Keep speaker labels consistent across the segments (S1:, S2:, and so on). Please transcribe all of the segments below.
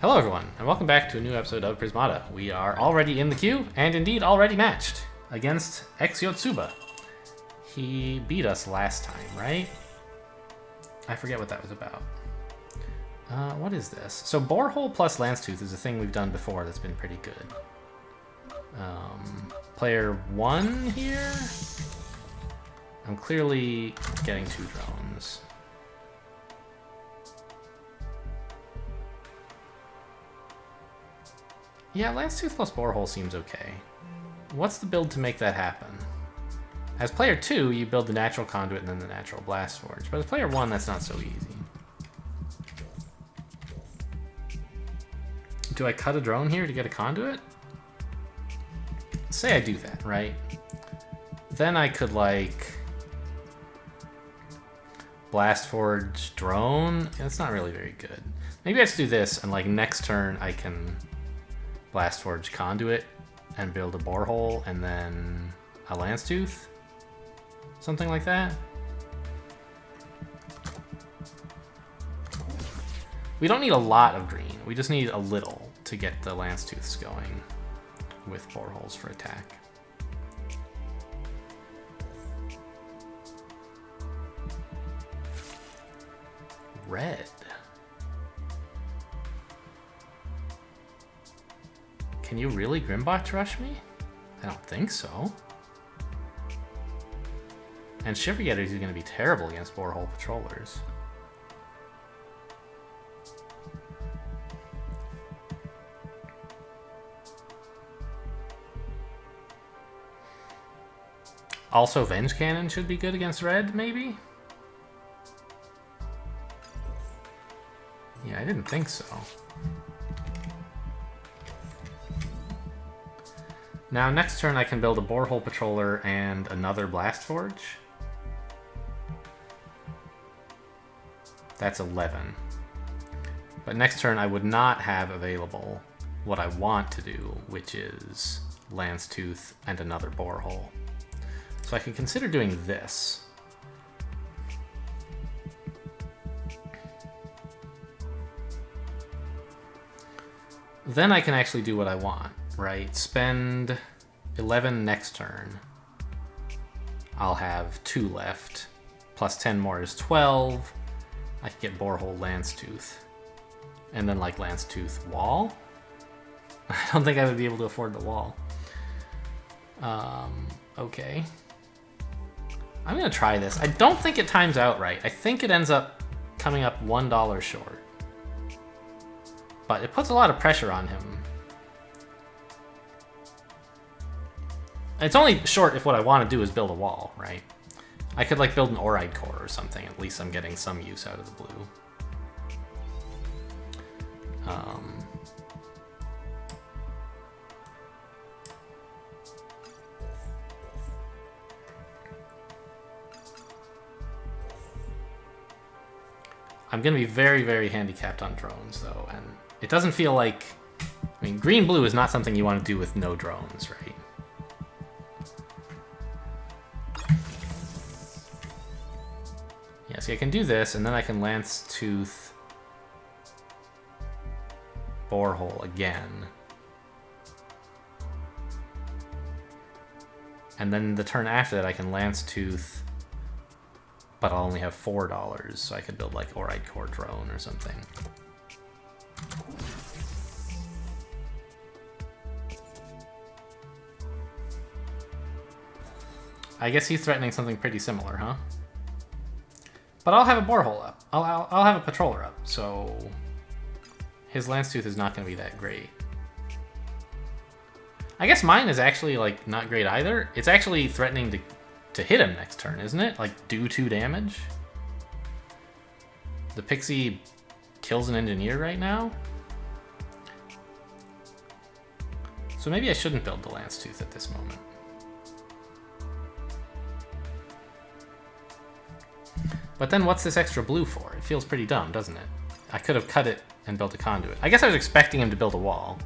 S1: Hello everyone, and welcome back to a new episode of Prismata. We are already in the queue, and indeed already matched, against Yotsuba. He beat us last time, right? I forget what that was about. What is this? So Borehole plus Lance-Tooth is a thing we've done before that's been pretty good. Player 1 here? I'm clearly getting 2 drones. Yeah, Lance-Tooth plus Borehole seems okay. What's the build to make that happen? As player 2, you build the natural conduit and then the natural blast forge. But as player 1, that's not so easy. Do I cut a drone here to get a conduit? Say I do that, right? Then I could, like, blast forge drone. That's not really very good. Maybe I just do this, and like next turn I can blast forge conduit and build a borehole and then a Lance-Tooth. Something like that. We don't need a lot of green. We just need a little to get the Lance-Tooths going with boreholes for attack. Red. Can you really Grimbotch rush me? I don't think so. And Shiver Getter is going to be terrible against Borehole Patrollers. Also, Venge Cannon should be good against red, maybe? Yeah, I didn't think so. Now, next turn I can build a Borehole Patroller and another Blast Forge. That's 11. But next turn I would not have available what I want to do, which is Lance-Tooth and another Borehole. So I can consider doing this. Then I can actually do what I want, right? Spend 11 next turn. I'll have 2 left. Plus 10 more is 12. I can get Borehole Lance-Tooth. And then like Lance-Tooth wall? I don't think I would be able to afford the wall. Okay. I'm gonna try this. I don't think it times out right. I think it ends up coming up $1 short. But it puts a lot of pressure on him. It's only short if what I want to do is build a wall, right? I could like build an Oride core or something. At least I'm getting some use out of the blue. I'm going to be very, very handicapped on drones, though, and it doesn't feel like... I mean, green-blue is not something you want to do with no drones, right? Yeah, see, I can do this, and then I can Lance-Tooth Borehole again. And then the turn after that, I can Lance-Tooth... But I'll only have $4, so I could build like Oride Core Drone or something. I guess he's threatening something pretty similar, huh? But I'll have a Borehole up. I'll have a Patroller up, so his Lance-Tooth is not going to be that great. I guess mine is actually like not great either. It's actually threatening to hit him next turn, isn't it? Like, do 2 damage? The Pixie kills an Engineer right now? So maybe I shouldn't build the Lance-Tooth at this moment. But then what's this extra blue for? It feels pretty dumb, doesn't it? I could have cut it and built a conduit. I guess I was expecting him to build a wall.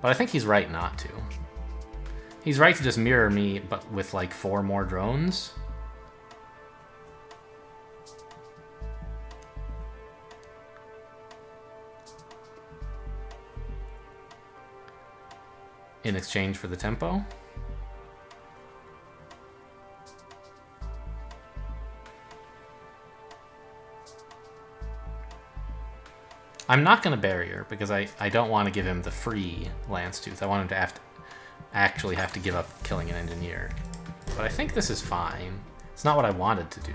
S1: But I think he's right not to. He's right to just mirror me, but with like 4 more drones. in exchange for the tempo. I'm not going to barrier because I don't want to give him the free Lance Tooth. I want him to actually have to give up killing an engineer. But I think this is fine. It's not what I wanted to do.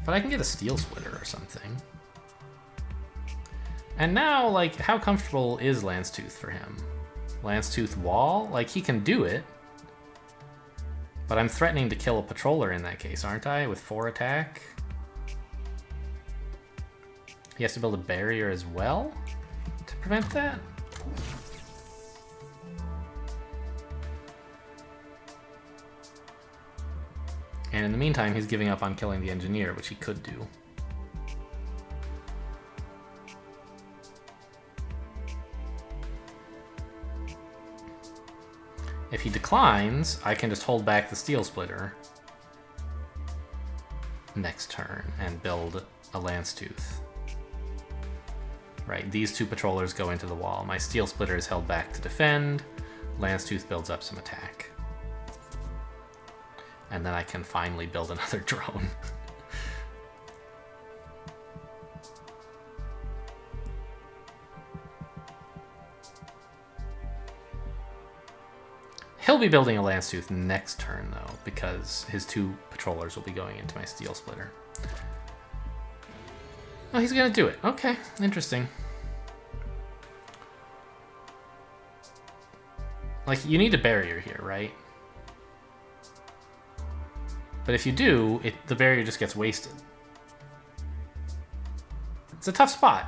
S1: But I can get a Steel Splitter or something. And now, like, how comfortable is Lance Tooth for him? Lance Tooth wall? Like, he can do it. But I'm threatening to kill a patroller in that case, aren't I? With 4 attack? He has to build a barrier as well to prevent that? And in the meantime, he's giving up on killing the engineer, which he could do. If he declines, I can just hold back the Steel Splitter next turn and build a Lance Tooth. Right, these 2 patrollers go into the wall. My Steel Splitter is held back to defend. Lance Tooth builds up some attack. And then I can finally build another drone. He'll be building a Lance Tooth next turn, though, because his 2 patrollers will be going into my Steel Splitter. Oh, he's gonna do it. Okay, interesting. Like, you need a barrier here, right? But if you do, the barrier just gets wasted. It's a tough spot.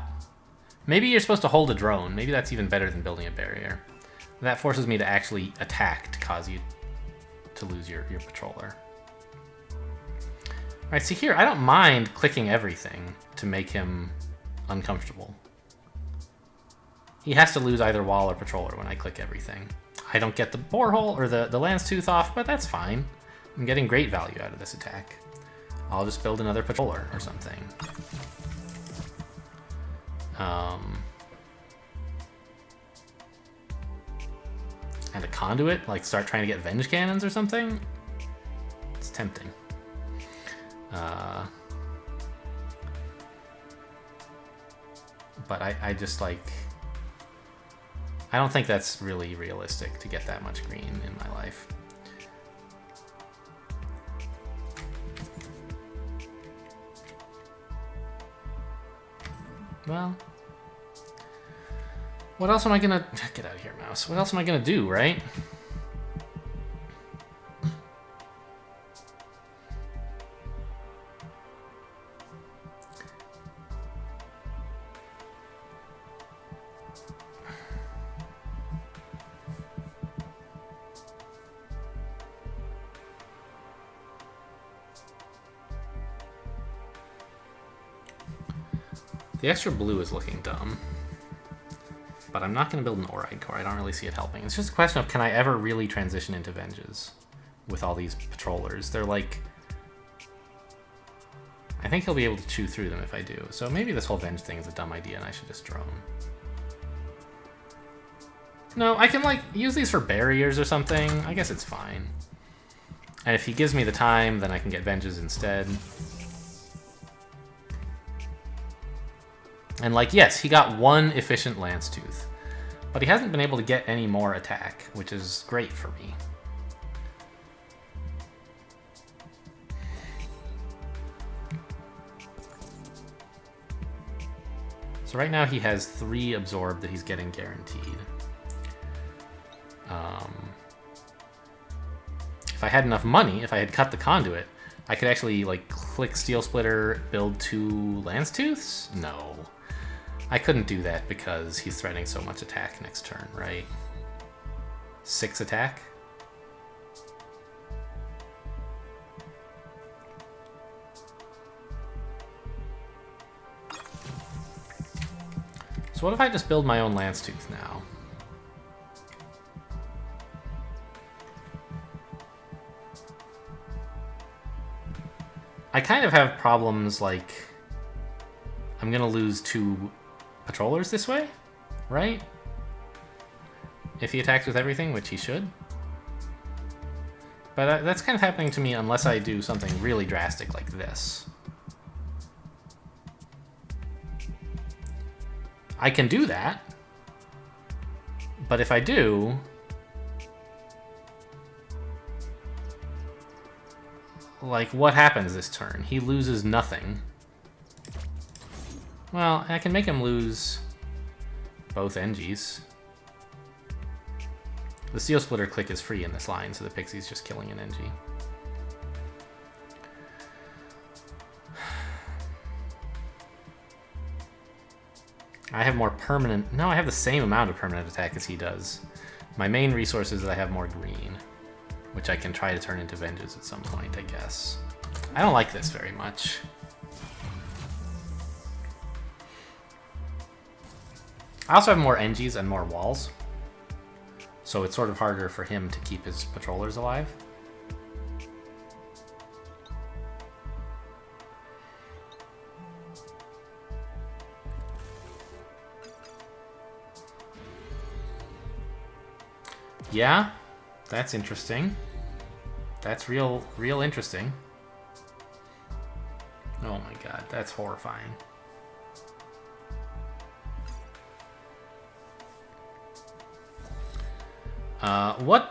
S1: Maybe you're supposed to hold a drone. Maybe that's even better than building a barrier. That forces me to actually attack to cause you to lose your patroller. Alright, see here, I don't mind clicking everything to make him uncomfortable. He has to lose either wall or patroller when I click everything. I don't get the borehole or the Lance Tooth off, but that's fine. I'm getting great value out of this attack. I'll just build another patroller or something. And a conduit? Like start trying to get Venge Cannons or something? It's tempting. But I just like... I don't think that's really realistic to get that much green in my life. Well, what else am I gonna... Get out of here, mouse. What else am I gonna do, right? The extra blue is looking dumb, but I'm not going to build an Oride core. I don't really see it helping. It's just a question of, can I ever really transition into Venges with all these patrollers? They're like... I think he'll be able to chew through them if I do. So maybe this whole Venge thing is a dumb idea and I should just drone. No, I can like use these for barriers or something. I guess it's fine. And if he gives me the time, then I can get Venges instead. And like, yes, he got 1 efficient Lance Tooth, but he hasn't been able to get any more attack, which is great for me. So right now he has 3 absorb that he's getting guaranteed. If I had enough money, if I had cut the conduit, I could actually like click Steel Splitter, build 2 Lance Tooths? No. I couldn't do that because he's threatening so much attack next turn, right? 6 attack? So what if I just build my own Lance Tooth now? I kind of have problems, like, I'm gonna lose 2 patrollers this way, right? If he attacks with everything, which he should. But that's kind of happening to me unless I do something really drastic like this. I can do that. But if I do... like, what happens this turn? He loses nothing. Well, I can make him lose both NGs. The Steel Splitter click is free in this line, so the Pixie's just killing an NG. I have more permanent... no, I have the same amount of permanent attack as he does. My main resource is that I have more green, which I can try to turn into Venges at some point, I guess. I don't like this very much. I also have more NGs and more walls, so it's sort of harder for him to keep his patrollers alive. Yeah, that's interesting. That's real interesting. Oh my god, that's horrifying.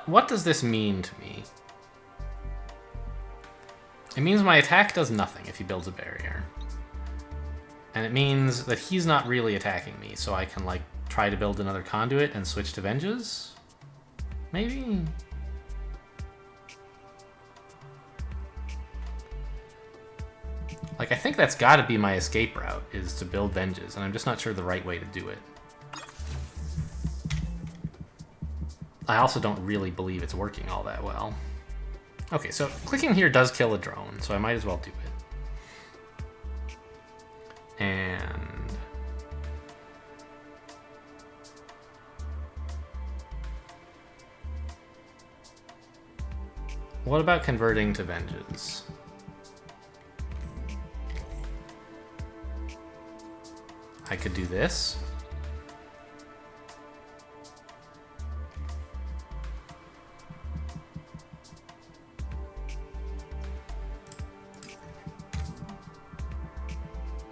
S1: What does this mean to me? It means my attack does nothing if he builds a barrier. And it means that he's not really attacking me, so I can, like, try to build another conduit and switch to Venges? Maybe? Like, I think that's gotta be my escape route, is to build Venges, and I'm just not sure the right way to do it. I also don't really believe it's working all that well. Okay, so clicking here does kill a drone, so I might as well do it. And... what about converting to Venges? I could do this.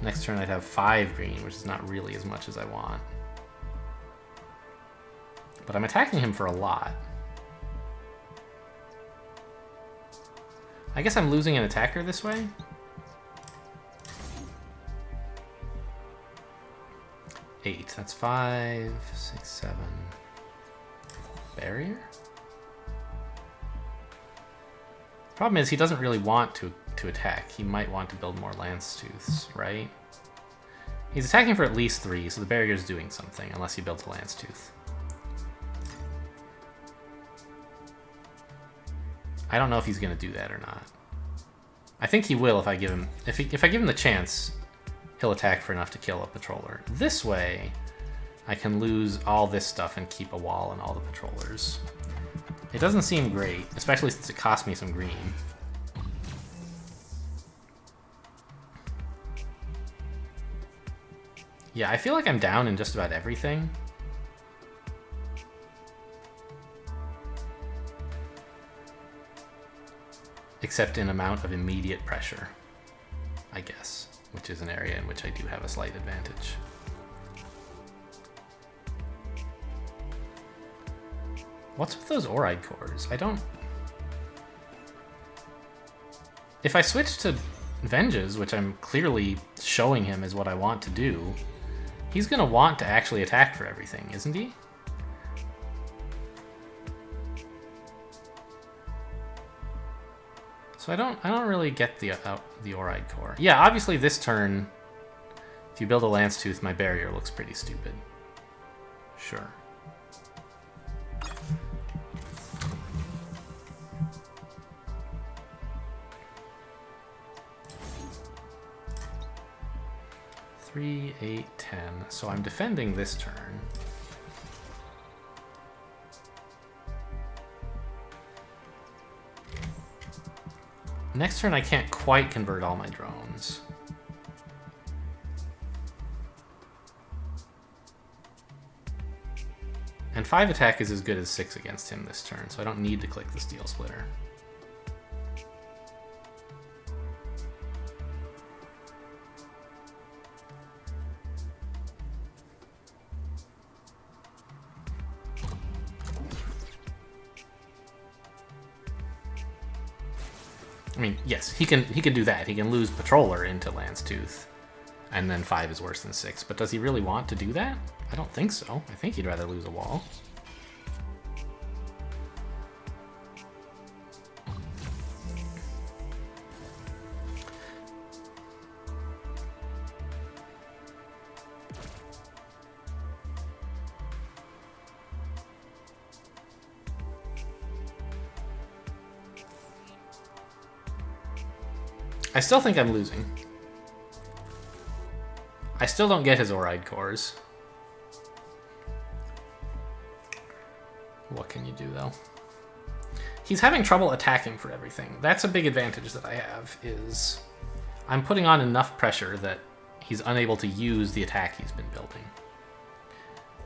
S1: Next turn I'd have 5 green, which is not really as much as I want. But I'm attacking him for a lot. I guess I'm losing an attacker this way? Eight. That's 5, 6, 7. Barrier? Problem is, he doesn't really want to attack. He might want to build more Lance Tooths, right? He's attacking for at least 3, so the barrier's doing something, unless he builds a Lance Tooth. I don't know if he's going to do that or not. I think he will if I give him... If I give him the chance, he'll attack for enough to kill a patroller. This way, I can lose all this stuff and keep a wall and all the patrollers. It doesn't seem great, especially since it cost me some green. Yeah, I feel like I'm down in just about everything. Except in amount of immediate pressure, I guess, which is an area in which I do have a slight advantage. What's with those Oride cores? I don't... If I switch to Venges, which I'm clearly showing him is what I want to do, he's gonna want to actually attack for everything, isn't he? So I don't really get the Oride core. Yeah, obviously this turn, if you build a Lance Tooth, my barrier looks pretty stupid. Sure. Three, 8, 10. So I'm defending this turn. Next turn I can't quite convert all my drones. And 5 attack is as good as 6 against him this turn, so I don't need to click the Steel Splitter. I mean, yes, he can do that. He can lose Patroller into Lance Tooth, and then 5 is worse than 6. But does he really want to do that? I don't think so. I think he'd rather lose a wall. I still think I'm losing. I still don't get his Oride Cores. What can you do, though? He's having trouble attacking for everything. That's a big advantage that I have, is I'm putting on enough pressure that he's unable to use the attack he's been building.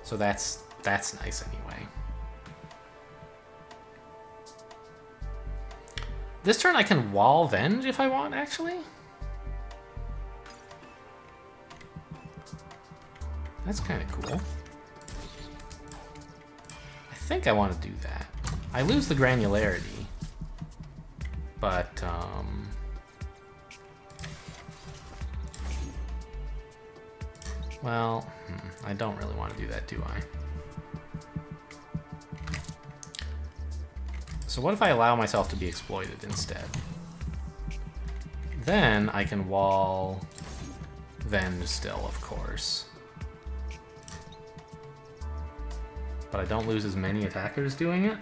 S1: So that's nice anyway. This turn I can wall Venge if I want, actually. That's kind of cool. I think I want to do that. I lose the granularity, but well, I don't really want to do that, do I? So what if I allow myself to be exploited instead? Then I can wall Venge still, of course. But I don't lose as many attackers doing it.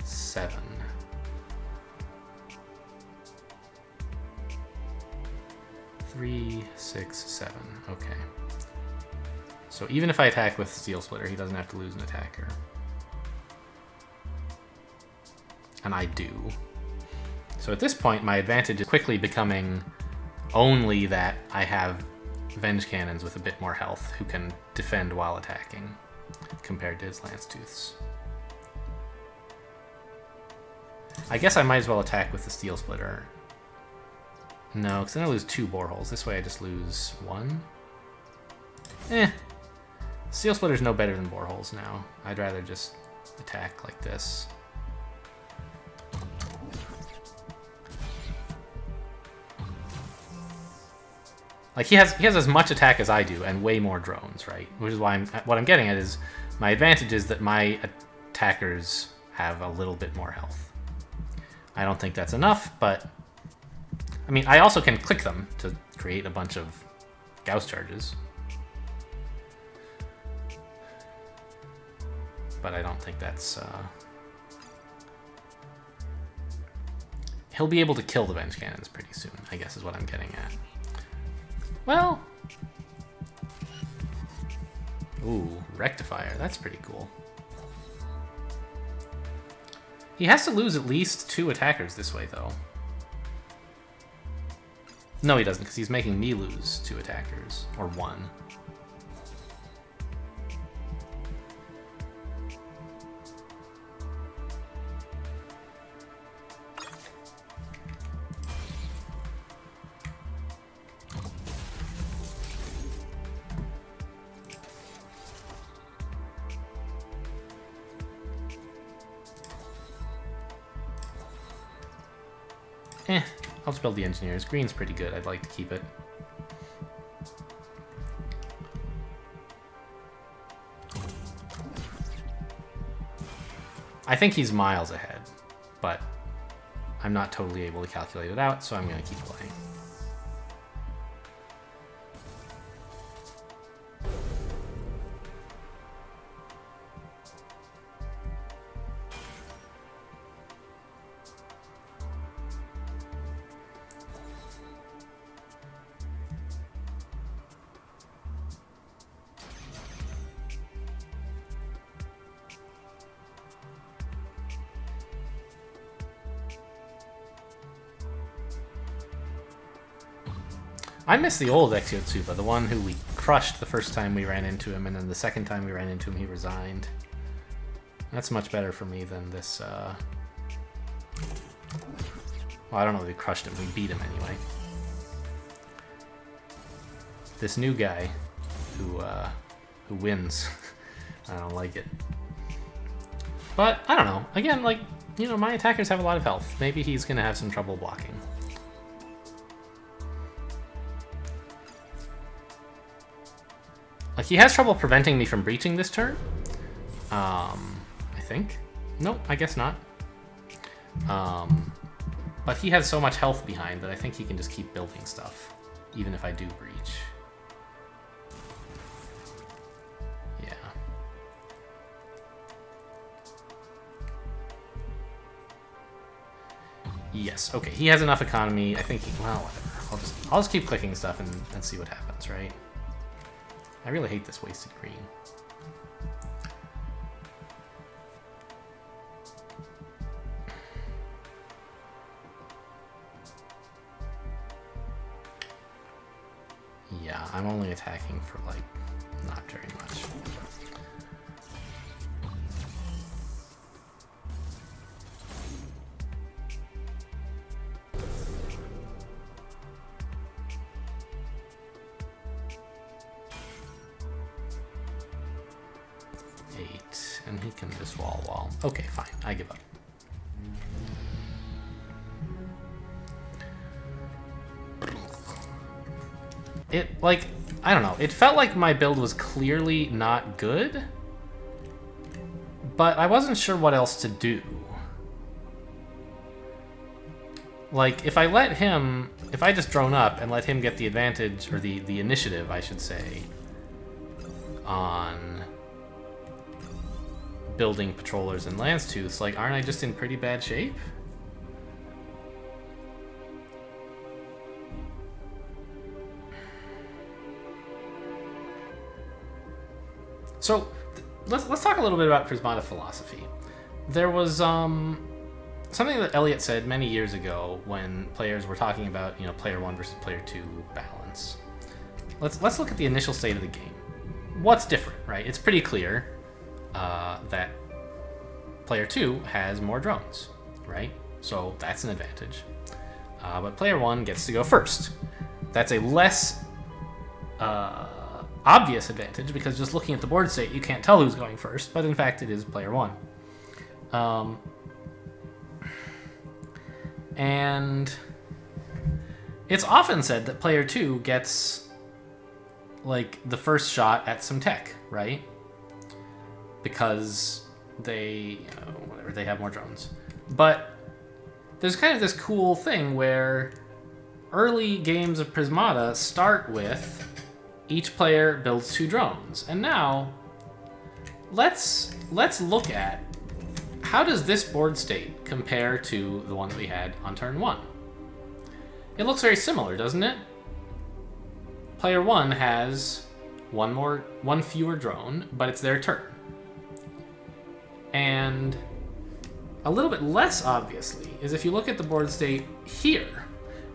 S1: Seven. Three, 6, 7. Okay. So even if I attack with Steel Splitter, he doesn't have to lose an attacker. And I do. So at this point, my advantage is quickly becoming only that I have Venge Cannons with a bit more health who can defend while attacking, compared to his Lance Tooths. I guess I might as well attack with the Steel Splitter. No, because then I lose 2 boreholes. This way I just lose 1. Steel Splitter's no better than boreholes now. I'd rather just attack like this. Like he has as much attack as I do and way more drones, right? Which is why what I'm getting at is my advantage is that my attackers have a little bit more health. I don't think that's enough, but I mean, I also can click them to create a bunch of Gauss charges. But I don't think that's... He'll be able to kill the Venge Cannons pretty soon, I guess is what I'm getting at. Well... Ooh, Rectifier, that's pretty cool. He has to lose at least 2 attackers this way, though. No, he doesn't, because he's making me lose 2 attackers. Or 1. I'll just build the engineers. Green's pretty good. I'd like to keep it. I think he's miles ahead, but I'm not totally able to calculate it out, so I'm going to keep playing. I miss the old Exiotsuba, the one who we crushed the first time we ran into him, and then the second time we ran into him, he resigned. That's much better for me than this, well, I don't know if we crushed him, we beat him anyway. This new guy who wins. I don't like it. But, I don't know. Again, like, you know, my attackers have a lot of health. Maybe he's gonna have some trouble blocking. Like, he has trouble preventing me from breaching this turn. I think. Nope, I guess not. But he has so much health behind that I think he can just keep building stuff, even if I do breach. Yeah. Yes, okay, he has enough economy. I think he, well, whatever. I'll just keep clicking stuff and see what happens, right? I really hate this wasted green. Yeah, I'm only attacking for, like, not very much. And he can just wall. Okay, fine. I give up. It, like, I don't know. It felt like my build was clearly not good, but I wasn't sure what else to do. Like, if I let him, if I just drone up and let him get the advantage, or the initiative, I should say, on building patrollers and lance tooths, like, aren't I just in pretty bad shape? So let's talk a little bit about Prismata philosophy. There was something that Elliot said many years ago when players were talking about, you know, player 1 versus player 2 balance. Let's look at the initial state of the game. What's different, right? It's pretty clear that player 2 has more drones, right? So that's an advantage. But player 1 gets to go first. That's a less obvious advantage, because just looking at the board state, you can't tell who's going first, but in fact it is player 1. And it's often said that player 2 gets, like, the first shot at some tech, right? Because they, whatever, they have more drones. But there's kind of this cool thing where early games of Prismata start with each player builds 2 drones. And now let's look at how does this board state compare to the one that we had on turn 1. It looks very similar, doesn't it? Player 1 has one fewer drone, but it's their turn. And a little bit less obviously is if you look at the board state here,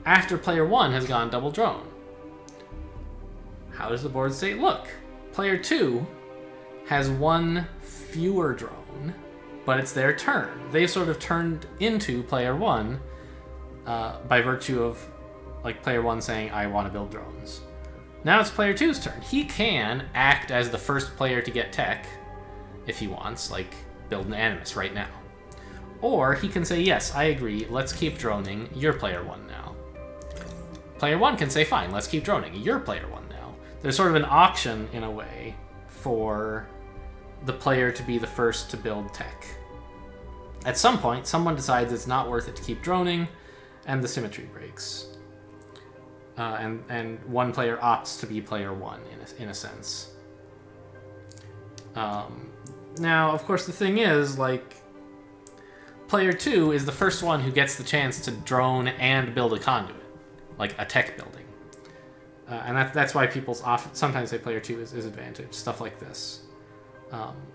S1: after player 1 has gone double drone. How does the board state look? Player 2 has 1 fewer drone, but it's their turn. They've sort of turned into player 1 by virtue of, like, player 1 saying, I want to build drones. Now it's player 2's turn. He can act as the first player to get tech if he wants, like build an Animus right now. Or he can say, yes, I agree, let's keep droning, you're player 1 now. Player 1 can say, fine, let's keep droning, you're player 1 now. There's sort of an auction, in a way, for the player to be the first to build tech. At some point, someone decides it's not worth it to keep droning, and the symmetry breaks. And one player opts to be player 1, in a sense. Now, of course, the thing is, like, player 2 is the first one who gets the chance to drone and build a conduit, like a tech building. And that's why people sometimes say player 2 is advantage, stuff like this.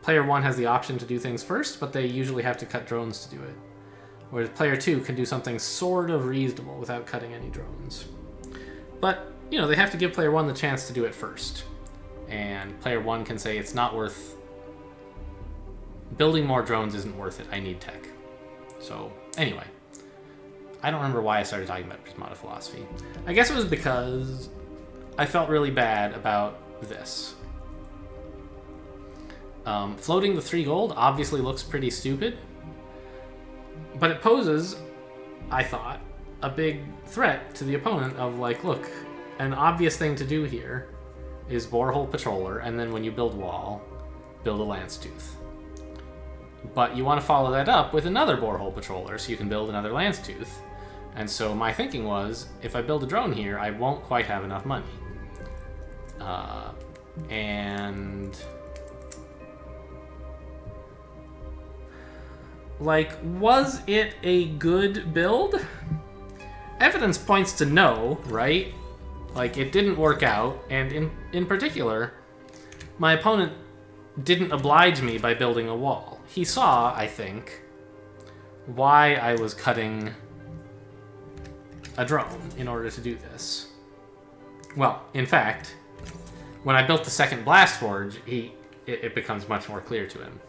S1: Player 1 has the option to do things first, but they usually have to cut drones to do it. Whereas player 2 can do something sort of reasonable without cutting any drones. But you know, they have to give player 1 the chance to do it first. And player 1 can say it's not worth... Building more drones isn't worth it. I need tech. So, anyway. I don't remember why I started talking about Prismata philosophy. I guess it was because I felt really bad about this. Floating the 3 gold obviously looks pretty stupid. But it poses, I thought, a big threat to the opponent of, like, look, an obvious thing to do here is Borehole Patroller, and then when you build wall, build a Lance Tooth. But you want to follow that up with another Borehole Patroller, so you can build another Lance Tooth. And so my thinking was, if I build a drone here, I won't quite have enough money. And... like, was it a good build? Evidence points to no, right? Like, it didn't work out, and in particular, my opponent didn't oblige me by building a wall. He saw, I think, why I was cutting a drone in order to do this. Well, in fact, when I built the second Blast Forge, it becomes much more clear to him.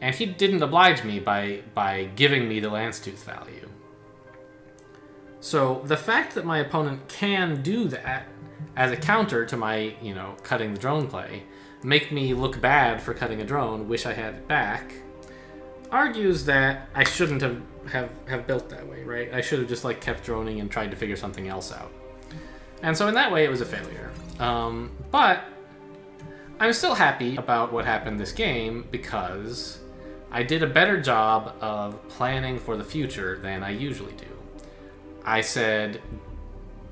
S1: And he didn't oblige me by giving me the Lance Tooth value. So the fact that my opponent can do that as a counter to my, you know, cutting the drone play, make me look bad for cutting a drone, wish I had it back, argues that I shouldn't have built that way, right? I should have just, like, kept droning and tried to figure something else out. And so in that way, it was a failure. But I'm still happy about what happened this game because I did a better job of planning for the future than I usually do. I said,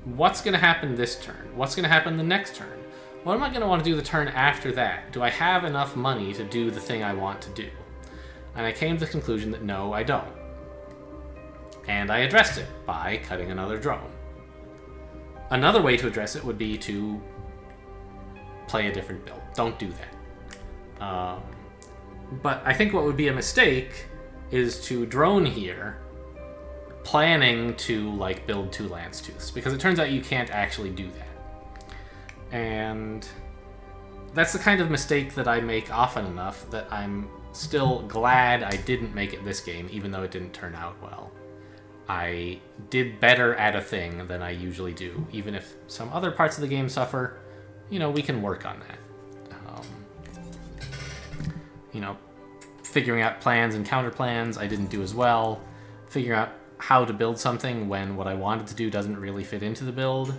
S1: what's going to happen this turn? What's going to happen the next turn? What am I going to want to do the turn after that? Do I have enough money to do the thing I want to do? And I came to the conclusion that no, I don't. And I addressed it by cutting another drone. Another way to address it would be to play a different build. Don't do that. But I think what would be a mistake is to drone here, planning to, like, build 2 Lance Tooths, because it turns out you can't actually do that. And that's the kind of mistake that I make often enough that I'm still glad I didn't make it this game, even though it didn't turn out well. I did better at a thing than I usually do. Even if some other parts of the game suffer, you know, we can work on that. You know, figuring out plans and counter plans, I didn't do as well. Figuring out how to build something when what I wanted to do doesn't really fit into the build.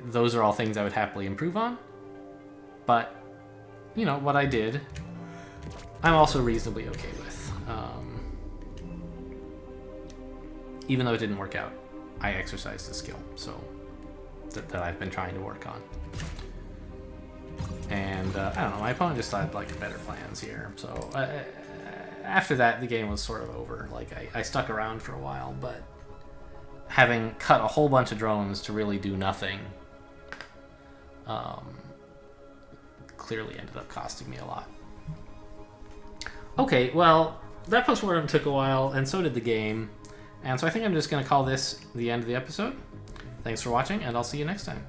S1: Those are all things I would happily improve on. But, you know, what I did, I'm also reasonably okay with. Even though it didn't work out, I exercised a skill, so that I've been trying to work on. And, I don't know, my opponent just had, like, better plans here. So, after that, the game was sort of over. Like, I stuck around for a while, but having cut a whole bunch of drones to really do nothing, clearly ended up costing me a lot. Okay, well, that postmortem took a while, and so did the game. And so I think I'm just going to call this the end of the episode. Thanks for watching, and I'll see you next time.